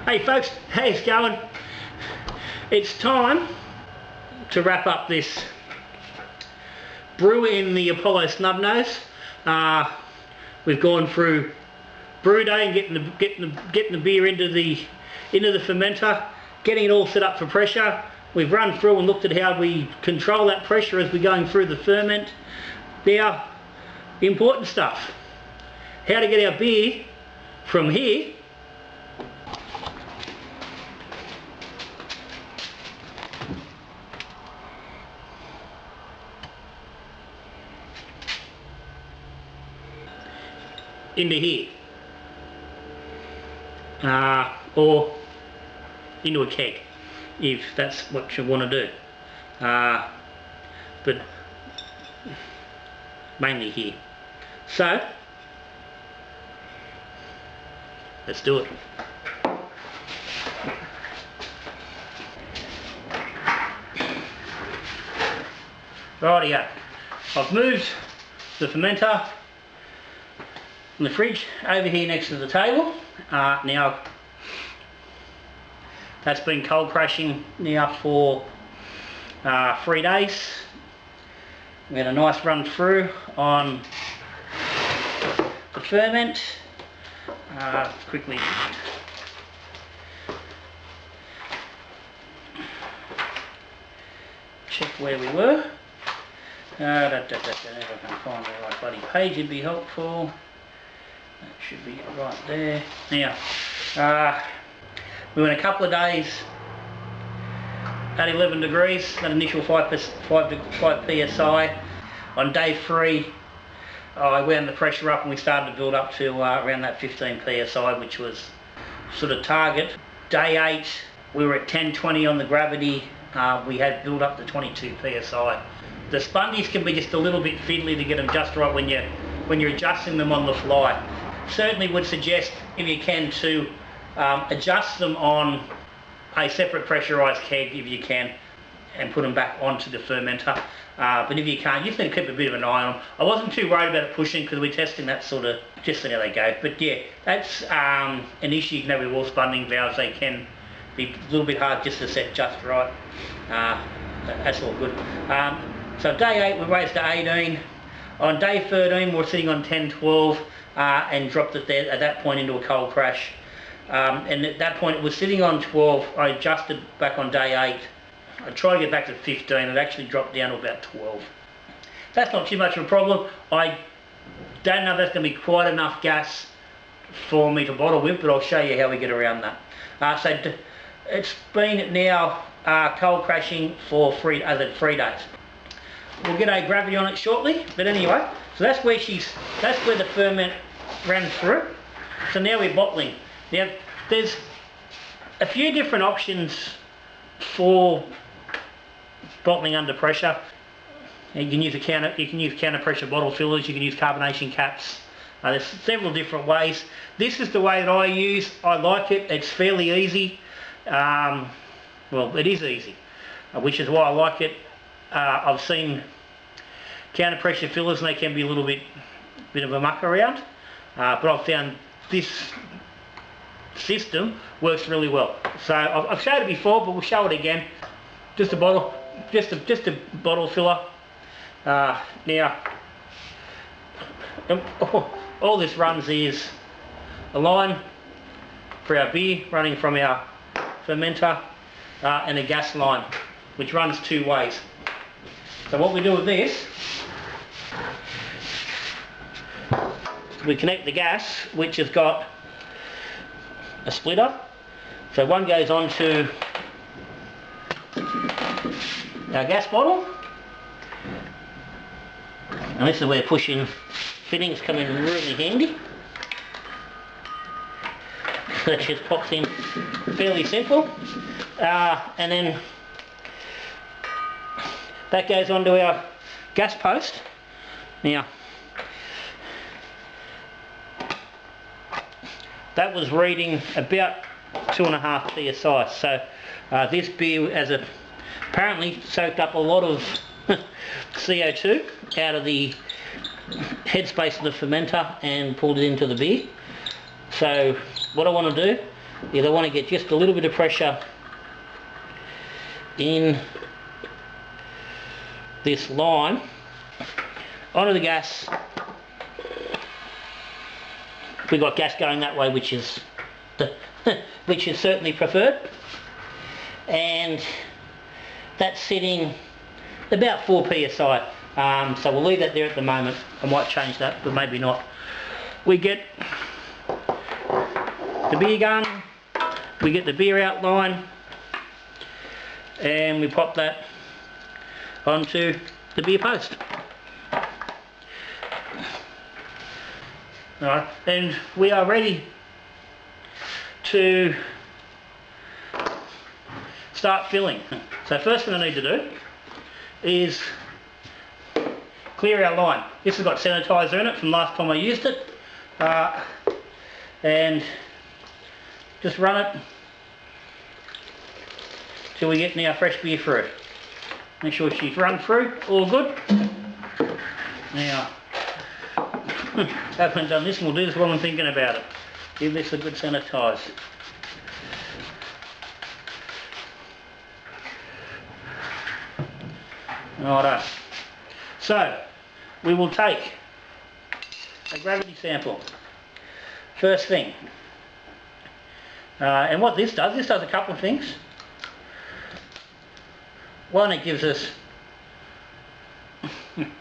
Hey folks, how's it going? It's time to wrap up this brew in the Apollo Snub Nose. We've gone through brew day and getting the beer into the fermenter, getting it all set up for pressure. We've run through and looked at how we control that pressure as we're going through the ferment. Now, the important stuff: how to get our beer from here into here, or into a keg, if that's what you want to do, but mainly here. So let's do it. Rightio, I've moved the fermenter from the fridge over here next to the table. Now that's been cold crashing now for 3 days. We had a nice run through on the ferment. Quickly check where we were. If I can find the right bloody page, it'd be helpful. That should be right there. Now, we went a couple of days at 11 degrees, that initial 5 psi. On day 3, I wound the pressure up and we started to build up to around that 15 psi, which was sort of target. Day 8, we were at 10-20 on the gravity. We had built up to 22 psi. The sponges can be just a little bit fiddly to get them just right when you're adjusting them on the fly. Certainly would suggest, if you can, to adjust them on a separate pressurised keg if you can, and put them back onto the fermenter. But if you can't, you just need to keep a bit of an eye on them. I wasn't too worried about it pushing because we're testing that sort of, just see how they go. But yeah, that's an issue you can have with wall spunding valves. They can be a little bit hard just to set just right. That's all good. So day 8 we raised to 18. On day 13 we're sitting on 10-12 and dropped it there at that point into a cold crash. And at that point it was sitting on 12. I adjusted back on day 8. I tried to get back to 15. It actually dropped down to about 12. That's not too much of a problem. I don't know if that's going to be quite enough gas for me to bottle with, but I'll show you how we get around that. So it's been now cold crashing for 3 days. We'll get a gravity on it shortly, but anyway, so that's where the ferment ran through. So now we're bottling. Now there's a few different options for bottling under pressure. You can use counter pressure bottle fillers, you can use carbonation caps. There's several different ways. This is the way that I use. I like it. It's fairly easy. Well, it is easy, which is why I like it. I've seen counter pressure fillers and they can be a little bit of a muck around, but I've found this system works really well. So I've showed it before, but we'll show it again. Just a bottle filler. Now, all this runs is a line for our beer running from our fermenter, and a gas line which runs 2 ways. So what we do with this, we connect the gas, which has got a splitter. So one goes onto our gas bottle, and this is where pushing fittings come in really handy. That just pops in fairly simple, and then that goes onto our gas post. Now that was reading about 2.5 psi. So this beer has apparently soaked up a lot of CO2 out of the headspace of the fermenter and pulled it into the beer. So what I want to do is I want to get just a little bit of pressure in this line onto the gas. We've got gas going that way, which is which is certainly preferred, and that's sitting about 4 psi. So we'll leave that there at the moment. I might change that, but maybe not. We get the beer gun, we get the beer outline, and we pop that onto the beer post. Alright, and we are ready to start filling. So first thing I need to do is clear our line. This has got sanitizer in it from last time I used it, and just run it till we get our fresh beer through. Make sure she's run through, all good. Now, haven't done this, and we'll do this while I'm thinking about it. Give this a good sanitize. Righto. So, we will take a gravity sample. First thing. And what this does a couple of things. One, it gives us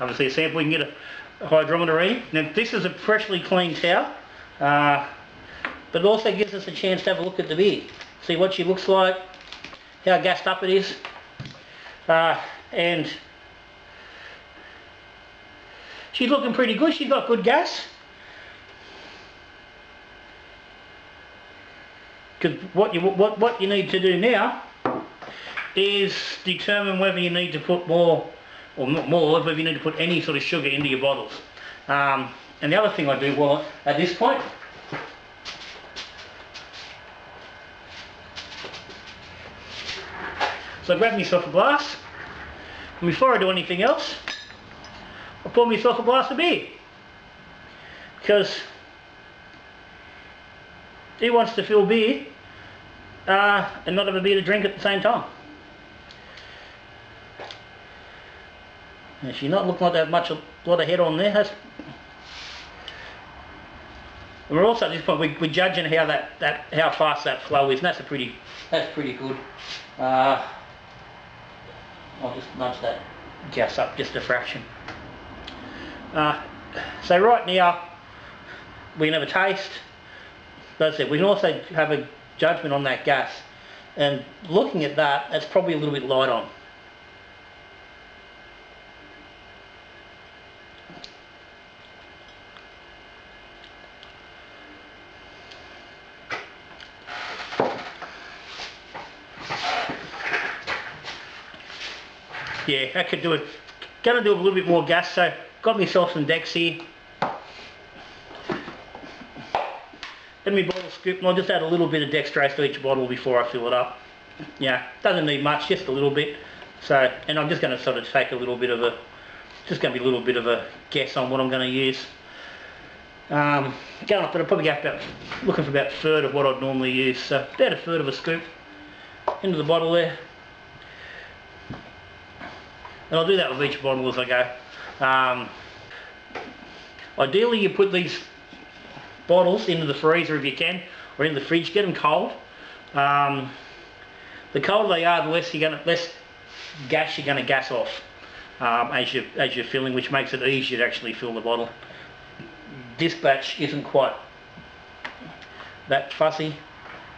obviously a sample. We can get a hydrometer reading. Now this is a freshly cleaned towel, but it also gives us a chance to have a look at the beer, see what she looks like, how gassed up it is, and she's looking pretty good. She's got good gas. Because what you need to do now is determine whether you need to put more, or whether you need to put any sort of sugar into your bottles. And the other thing I do, well, at this point, so I grab myself a glass, and before I do anything else, I pour myself a glass of beer. Because who wants to fill beer and not have a beer to drink at the same time? And she's not looking like they have a lot of head on there. And we're also at this point we're judging how fast that flow is, and that's pretty good. I'll just nudge that gas up just a fraction. So right now we can have a taste. As I said, we can also have a judgment on that gas, and looking at that, that's probably a little bit light on. Yeah, I could do it. Gonna do a little bit more gas, so got myself some decks here. Let me bottle scoop, and I'll just add a little bit of dextrose to each bottle before I fill it up. Yeah, doesn't need much, just a little bit. So, and I'm just going to sort of take a little bit of a, just going to be a little bit of a guess on what I'm going to use. Going up, but I'll probably go about, looking for about a third of what I'd normally use. So about a third of a scoop into the bottle there. And I'll do that with each bottle as I go. Ideally you put these bottles into the freezer if you can, or in the fridge. Get them cold. The colder they are, the less gas you're going to gas off as you're filling, which makes it easier to actually fill the bottle. This batch isn't quite that fussy,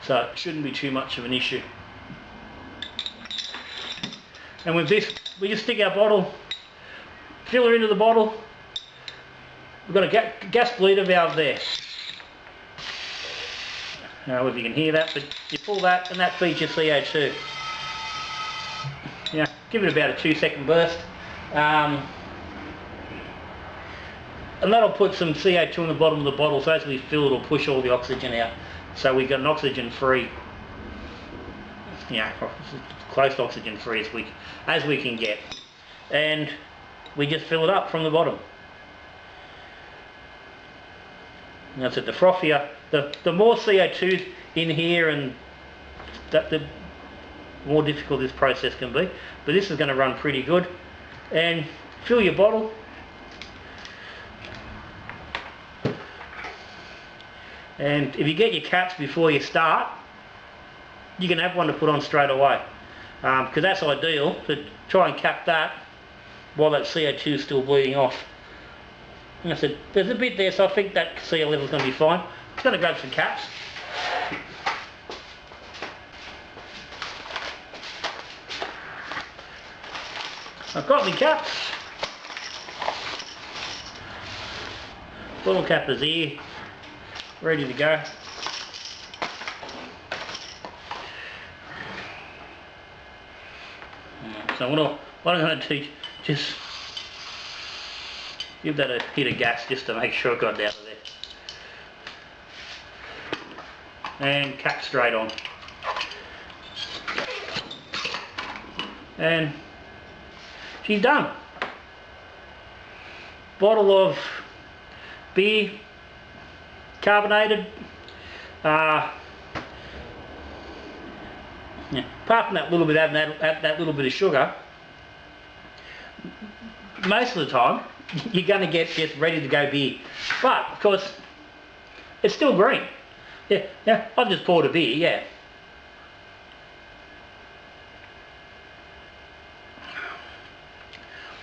so it shouldn't be too much of an issue. And with this, we just stick our bottle, fill her into the bottle. We've got a gas bleeder valve there. I don't know if you can hear that, but you pull that and that feeds your CO2. Yeah, give it about a 2-second burst. And that'll put some CO2 in the bottom of the bottle, so as we fill it'll push all the oxygen out. So we've got an oxygen free, close to oxygen free as we can get. And we just fill it up from the bottom. And that's it, the frothier, the more CO2 in here, and that the more difficult this process can be. But this is going to run pretty good. And fill your bottle. And if you get your caps before you start, you can have one to put on straight away, because that's ideal, to try and cap that while that CO2 is still bleeding off. And I said, there's a bit there, so I think that CO level is going to be fine. I'm just going to grab some caps. I've got my caps. Bottle cap is here, ready to go. So what I'm going to do, just give that a hit of gas just to make sure it got out of there. And cap straight on. And she's done. Bottle of beer, carbonated. Yeah. Apart from that little bit, having that little bit of sugar, most of the time you're going to get ready to go beer. But of course, it's still green. Yeah. I've just poured a beer. Yeah.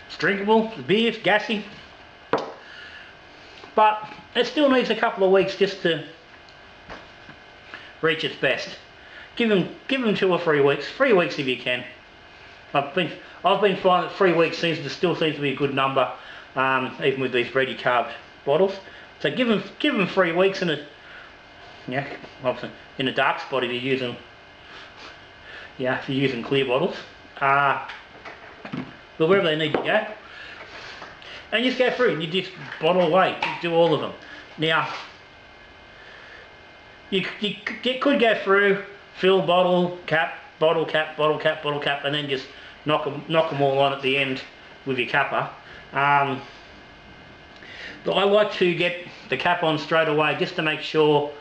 It's drinkable. The beer's gassy, but it still needs a couple of weeks just to reach its best. Give them 2 or 3 weeks. 3 weeks if you can. I've been finding that 3 weeks still seems to be a good number, even with these ready carved bottles. So give them 3 weeks in a dark spot if you're using clear bottles. But wherever they need to go, and you just go through and you just bottle away. Just do all of them. Now you could go through, fill bottle cap, bottle cap, bottle cap, bottle cap, and then just knock them all on at the end with your capper. But I like to get the cap on straight away just to make sure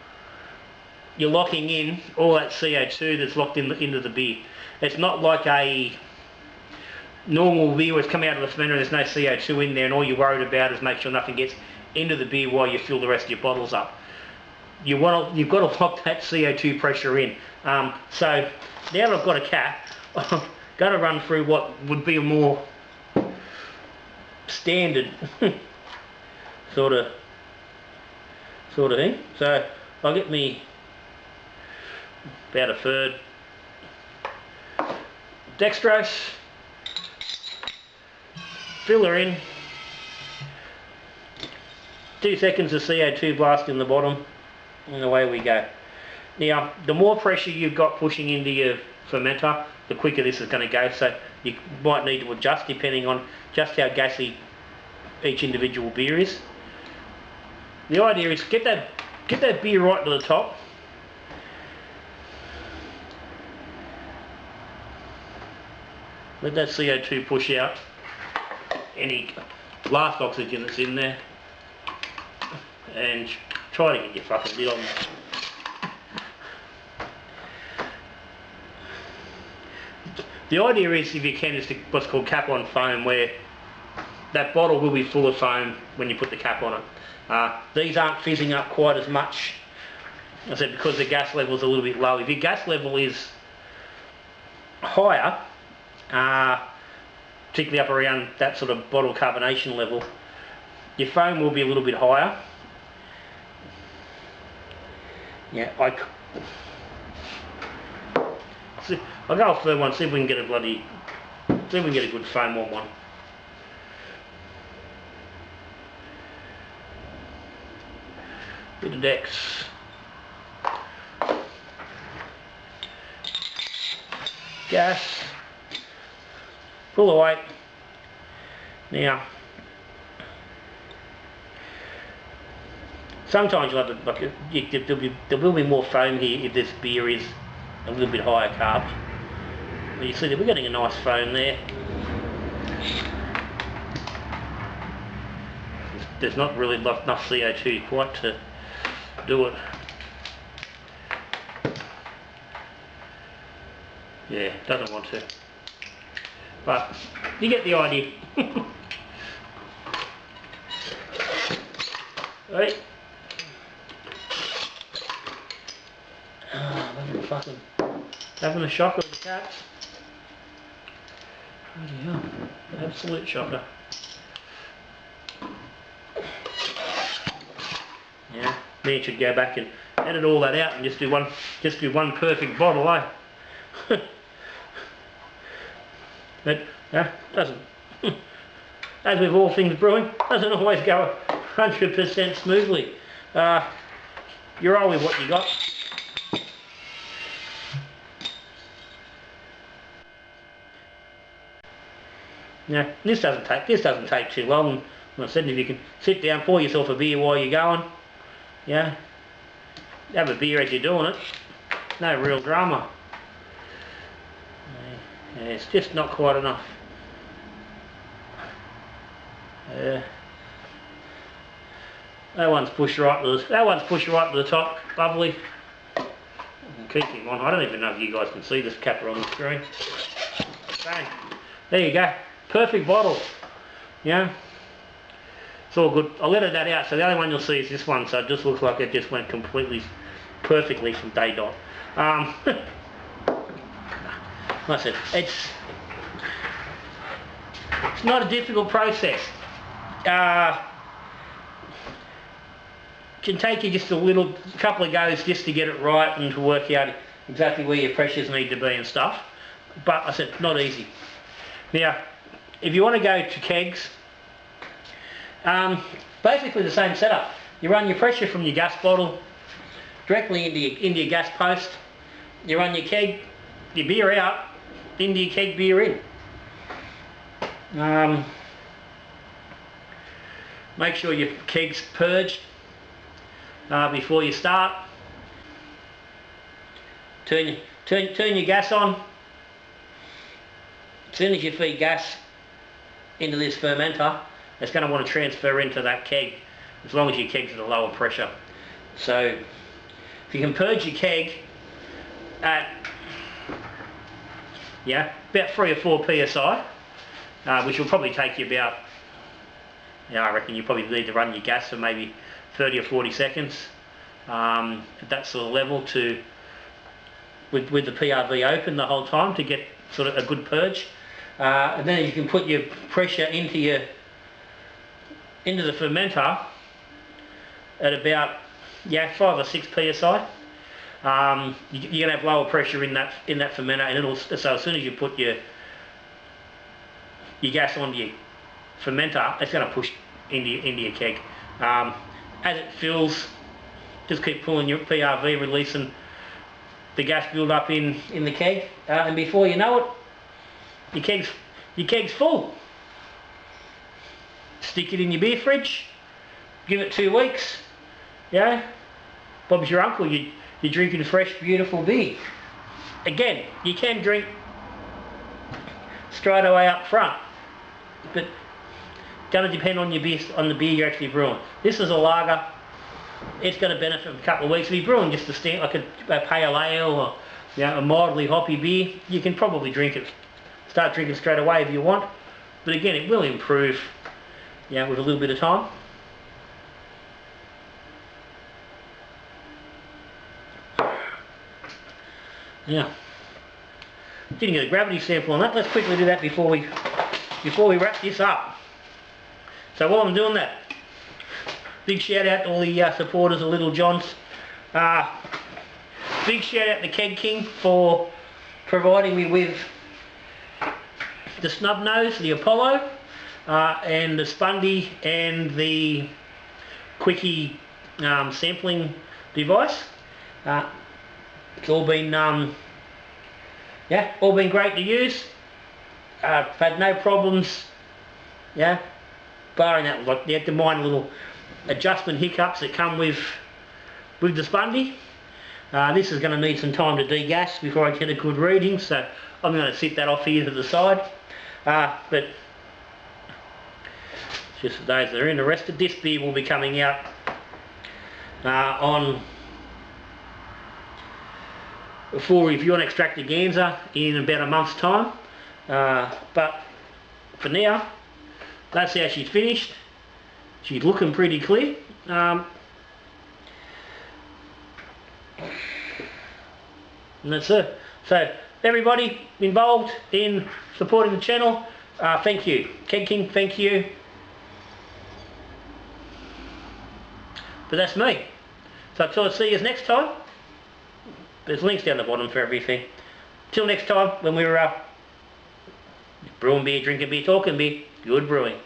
you're locking in all that CO2 that's locked into the beer. It's not like a normal beer where it's coming out of the fermenter and there's no CO2 in there, and all you're worried about is make sure nothing gets into the beer while you fill the rest of your bottles up. You've got to lock that CO2 pressure in. So now that I've got a cap, I'm going to run through what would be a more standard sort of thing. So I'll get me about a third dextrose, fill her in, 2 seconds of CO2 blast in the bottom, and away we go. Now, the more pressure you've got pushing into your fermenter, the quicker this is going to go, so you might need to adjust depending on just how gassy each individual beer is. The idea is get that beer right to the top. Let that CO2 push out any last oxygen that's in there, and try to get your fucking lid on. The idea is, if you can, is to what's called cap on foam, where that bottle will be full of foam when you put the cap on it. These aren't fizzing up quite as much, I said, because the gas level is a little bit low. If your gas level is higher, particularly up around that sort of bottle carbonation level, your foam will be a little bit higher. Yeah, I'll go off third one, see if we can get a good foam on one. Bit of Dex. Gas. Pull away. Now, sometimes you'll have to, there will be more foam here if this beer is a little bit higher carb. But you see that we're getting a nice foam there. There's not really enough CO2 quite to do it. Yeah, doesn't want to. But you get the idea. Right. I'm fucking having a shocker with the cats. Bloody hell. Absolute shocker. Yeah, me should go back and edit all that out and just do one perfect bottle, eh? But doesn't. As with all things brewing, doesn't always go 100% smoothly. You roll with what you got. Yeah, this doesn't take too long. Like I said, if you can sit down, pour yourself a beer while you're going, yeah, have a beer as you're doing it. No real drama. Yeah, it's just not quite enough. That one's pushed right to the top. Lovely. Keep him on. I don't even know if you guys can see this capper on the screen. Bang. There you go. Perfect bottle. Yeah. It's all good. I'll edit that out. So the only one you'll see is this one. So it just looks like it just went completely, perfectly from day dot. Like I said, it's not a difficult process. Can take you just a couple of goes just to get it right and to work out exactly where your pressures need to be and stuff. But I said, not easy. Now, if you want to go to kegs, basically the same setup. You run your pressure from your gas bottle directly into your gas post. You run your keg, your beer out, into your keg, beer in. Make sure your keg's purged before you start. Turn your gas on. As soon as you feed gas into this fermenter, it's going to want to transfer into that keg, as long as your keg's at a lower pressure. So if you can purge your keg at about 3 or 4 psi, which will probably take you about, I reckon you probably need to run your gas for maybe 30 or 40 seconds at that sort of level with the PRV open the whole time to get sort of a good purge. And then you can put your pressure into the fermenter at about 5 or 6 psi. You're gonna have lower pressure in that fermenter, and so as soon as you put your gas onto your fermenter, it's gonna push into your keg. As it fills, just keep pulling your PRV, releasing the gas build up in the keg, and before you know it, your keg's full. Stick it in your beer fridge, give it 2 weeks. Bob's your uncle. You're drinking fresh, beautiful beer. Again, you can drink straight away up front, but going to depend on the beer you're actually brewing. This is a lager. It's going to benefit from a couple of weeks. If you're brewing just like a pale ale or a mildly hoppy beer, you can probably start drinking straight away if you want. But again, it will improve, with a little bit of time. Getting a gravity sample on that. Let's quickly do that before we wrap this up. So while I'm doing that, big shout out to all the supporters of Little John's. Big shout out to Keg King for providing me with the snub nose, the Apollo, and the Spundy and the Quickie sampling device. It's all been all been great to use. I've had no problems, barring that, like you have to mind little adjustment hiccups that come with the Spundy. This is going to need some time to degas before I get a good reading, so I'm going to sit that off here to the side. But just for those that are interested, this beer will be coming out on for if you want to extract your Ganser in about a month's time. But for now, that's how she's finished. She's looking pretty clear. And that's it. So everybody involved in supporting the channel, thank you. Keg King, thank you. But that's me. So until I see you next time, there's links down the bottom for everything. Till next time, when we're brewing beer, drinking beer, talking beer, good brewing.